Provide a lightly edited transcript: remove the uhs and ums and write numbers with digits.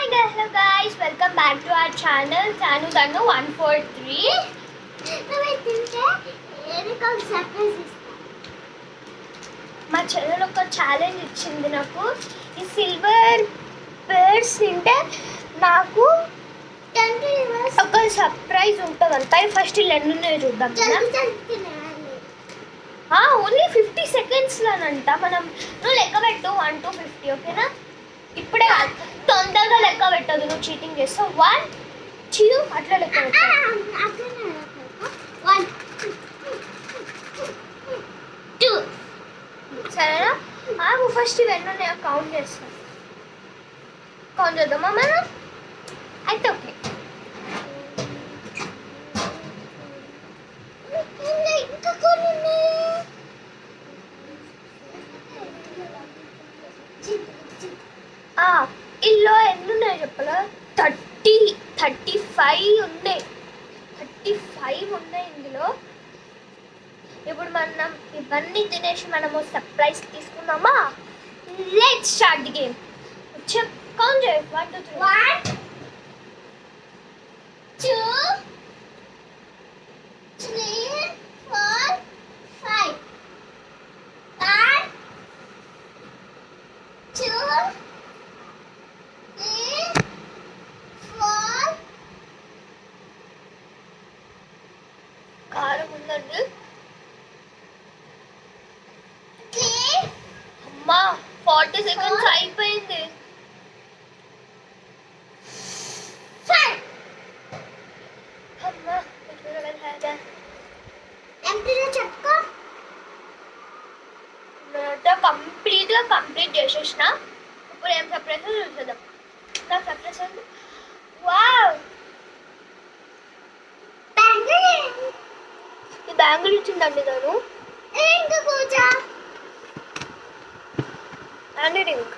Hello guys, welcome back to our channel Tanu Tanu 143. మా channel ఒక challenge ఇచ్చింది నాకు. ఈ సిల్వర్ బర్డ్స్ తింటే నాకు ఒక సర్ప్రైజ్ ఉంటుందంట. ఫస్ట్ ఇలా ఎన్ని ఉన్నాయో చూద్దాం. ఓన్లీ 50 సెకండ్స్లోనంట. నువ్వు లెక్క పెట్టు 1 to 50, ఓకేనా? ఇప్పుడే తొందరగా లెక్క పెట్టదు, నువ్వు చీటింగ్ చేస్తావు. 1 2 అట్లా లెక్క పెట్టు. సరేనా? ఆగు, ఫస్ట్ ఇవన్నీ నేను కౌంట్ చేస్తాను. కౌంట్ చేద్దామా మనం? అయితే ఓకే. ఇల్లు ఎన్ని ఉన్నాయి చెప్పలా? 35 ఉన్నాయి. 35 ఉన్నాయి ఇందులో. ఇప్పుడు మనం ఇవన్నీ తినేసి మనము సర్ప్రైజ్ తీసుకుందామా? Let's start the game. Count చేయి. 1 2 3. 1 2 3 4 5. 1 2 కారం ఉందండి. అమ్మా 40 సెకండ్స్ అయిపోయింది. కంప్లీట్ చేసేసిన. ఇప్పుడు ఏం సర్ప్రైజ్ చూసేద్దాం. నా సర్ప్రైజ్ వావ్, ఈ బ్యాంగిల్ ఇచ్చిందండి తను. And ring.